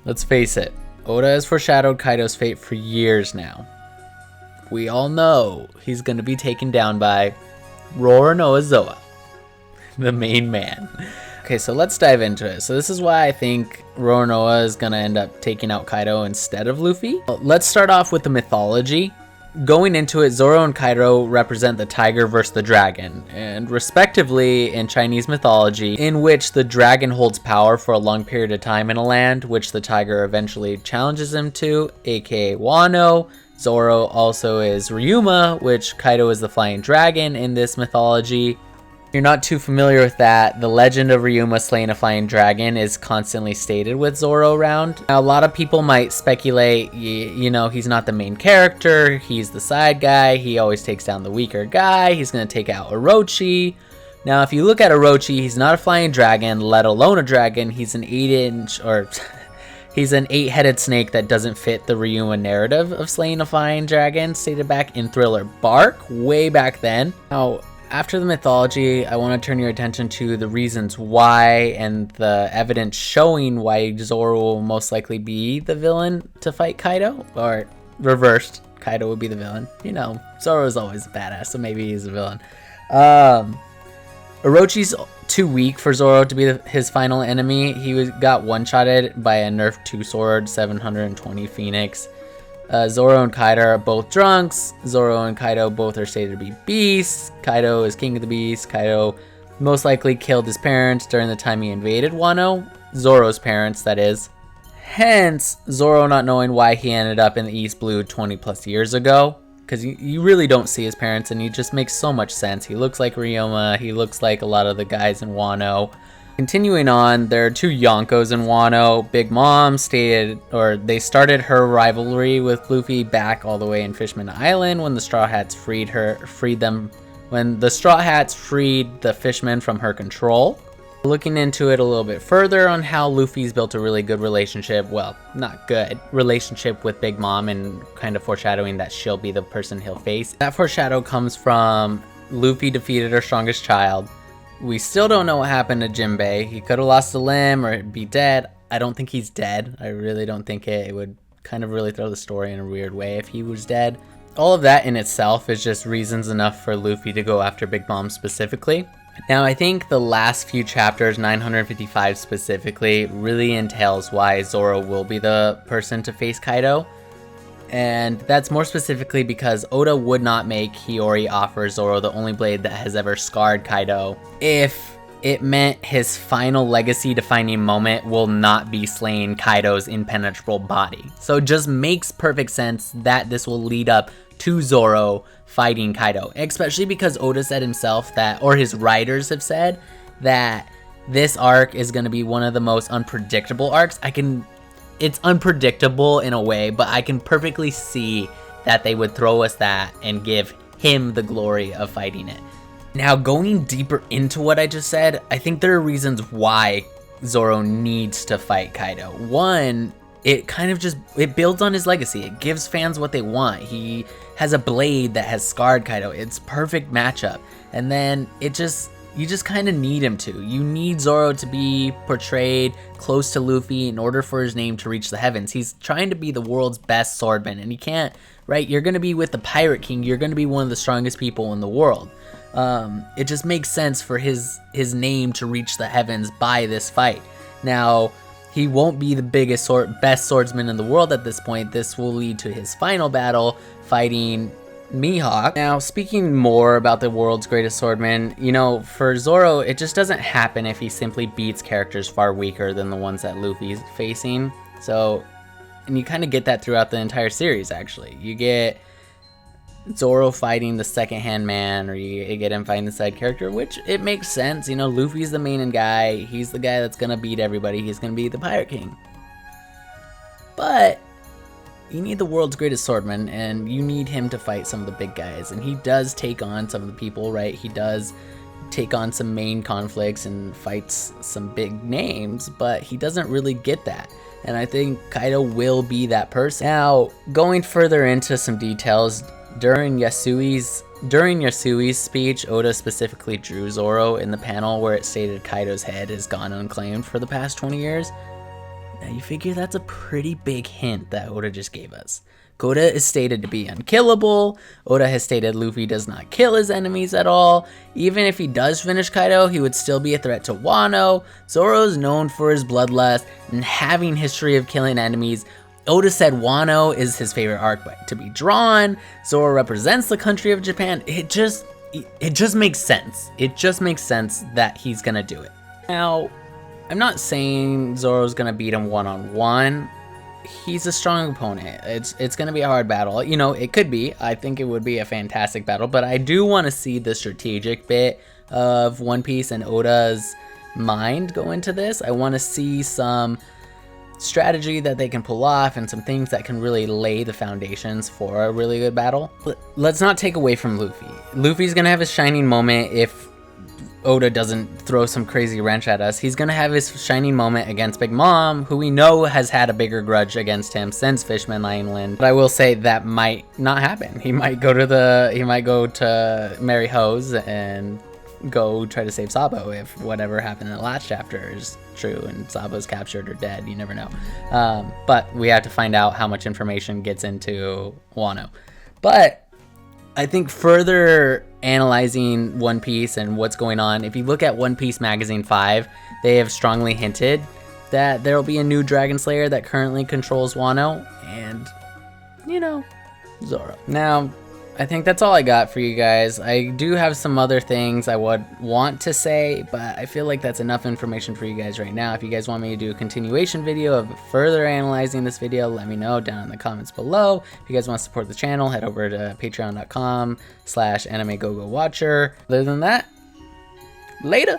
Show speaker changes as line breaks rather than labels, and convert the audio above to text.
Let's face it, Oda has foreshadowed Kaido's fate for years now. We all know he's going to be taken down by Roronoa, the main man. Okay, so let's dive into it. So this is why I think Roronoa is going to end up taking out Kaido instead of Luffy. Let's start off with the mythology. Going into it, Zoro and Kaido represent the tiger versus the dragon, and respectively in Chinese mythology, in which the dragon holds power for a long period of time in a land, which the tiger eventually challenges him to, aka Wano. Zoro also is Ryuma, which Kaido is the flying dragon in this mythology. If you're not too familiar with that, the legend of Ryuma slaying a flying dragon is constantly stated with Zoro around. Now, a lot of people might speculate, you know, he's not the main character, he's the side guy, he always takes down the weaker guy, he's going to take out Orochi. Now, if you look at Orochi, he's not a flying dragon, let alone a dragon. He's an 8-inch, or he's an 8-headed snake that doesn't fit the Ryuma narrative of slaying a flying dragon, stated back in Thriller Bark, way back then. Now, after the mythology, I want to turn your attention to the reasons why and the evidence showing why Zoro will most likely be the villain to fight Kaido, or reversed, Kaido would be the villain. You know, Zoro's always a badass, so maybe he's a villain. Orochi's too weak for Zoro to be his final enemy. He got one-shotted by a nerfed 2-sword 720 Phoenix. Zoro and Kaido are both drunks. Zoro and Kaido both are stated to be beasts. Kaido is king of the beasts. Kaido most likely killed his parents during the time he invaded Wano. Zoro's parents, that is. Hence, Zoro not knowing why he ended up in the East Blue 20 plus years ago. Because you really don't see his parents, and he just makes so much sense. He looks like Ryoma. He looks like a lot of the guys in Wano. Continuing on, there are two Yonkos in Wano. Big Mom they started her rivalry with Luffy back all the way in Fishman Island when the Straw Hats freed the fishmen from her control. Looking into it a little bit further on how Luffy's built a really good relationship, well, not good, relationship with Big Mom, and kind of foreshadowing that she'll be the person he'll face. That foreshadow comes from Luffy defeated her strongest child. We still don't know what happened to Jinbei. He could have lost a limb or be dead. I don't think he's dead. I really don't think it. It would kind of really throw the story in a weird way if he was dead. All of that in itself is just reasons enough for Luffy to go after Big Mom specifically. Now, I think the last few chapters, 955 specifically, really entails why Zoro will be the person to face Kaido. And that's more specifically because Oda would not make Hiyori offer Zoro the only blade that has ever scarred Kaido if it meant his final legacy-defining moment will not be slaying Kaido's impenetrable body. So it just makes perfect sense that this will lead up to Zoro fighting Kaido, especially because Oda said himself that, or his writers have said, that this arc is going to be one of the most unpredictable arcs. It's unpredictable in a way, but I can perfectly see that they would throw us that and give him the glory of fighting it. Now, going deeper into what I just said, I think there are reasons why Zoro needs to fight Kaido. One, it builds on his legacy. It gives fans what they want. He has a blade that has scarred Kaido. It's perfect matchup. And then you just kind of need him to. You need Zoro to be portrayed close to Luffy in order for his name to reach the heavens. He's trying to be the world's best swordman, and he can't, right? You're going to be with the Pirate King. You're going to be one of the strongest people in the world. It just makes sense for his name to reach the heavens by this fight. Now, he won't be the best swordsman in the world at this point. This will lead to his final battle, fighting Mihawk. Now, speaking more about the world's greatest swordman, you know, for Zoro, it just doesn't happen if he simply beats characters far weaker than the ones that Luffy's facing. So, and you kind of get that throughout the entire series, actually. You get Zoro fighting the second-hand man, or you get him fighting the side character, which it makes sense. You know, Luffy's the main guy. He's the guy that's gonna beat everybody. He's gonna be the Pirate King. But you need the world's greatest swordman, and you need him to fight some of the big guys. And he does take on some of the people, right? He does take on some main conflicts and fights some big names, but he doesn't really get that. And I think Kaido will be that person. Now, going further into some details, during Yasui's speech, Oda specifically drew Zoro in the panel where it stated Kaido's head has gone unclaimed for the past 20 years. Now you figure that's a pretty big hint that Oda just gave us. Koda is stated to be unkillable. Oda has stated Luffy does not kill his enemies at all. Even if he does finish Kaido, he would still be a threat to Wano. Zoro is known for his bloodlust and having history of killing enemies. Oda said Wano is his favorite arc to be drawn. Zoro represents the country of Japan. It just makes sense. It just makes sense that he's gonna do it. Now, I'm not saying Zoro's gonna beat him one-on-one. He's a strong opponent. It's gonna be a hard battle. You know, it could be. I think it would be a fantastic battle, but I do want to see the strategic bit of One Piece and Oda's mind go into this. I want to see some strategy that they can pull off and some things that can really lay the foundations for a really good battle. Let's not take away from Luffy. Luffy's gonna have his shining moment if Oda doesn't throw some crazy wrench at us. He's gonna have his shining moment against Big Mom, who we know has had a bigger grudge against him since Fishman Island. But I will say that might not happen. He might go to Mary Hose and go try to save Sabo if whatever happened in the last chapter is true and Sabo's captured or dead. You never know. But we have to find out how much information gets into Wano. But I think further analyzing One Piece and what's going on, if you look at One Piece Magazine 5, they have strongly hinted that there will be a new Dragon Slayer that currently controls Wano and, you know, Zoro. Now, I think that's all I got for you guys. I do have some other things I would want to say, but I feel like that's enough information for you guys right now. If you guys want me to do a continuation video of further analyzing this video, let me know down in the comments below. If you guys want to support the channel, head over to patreon.com/AnimeGoGoWatcher. Other than that, later!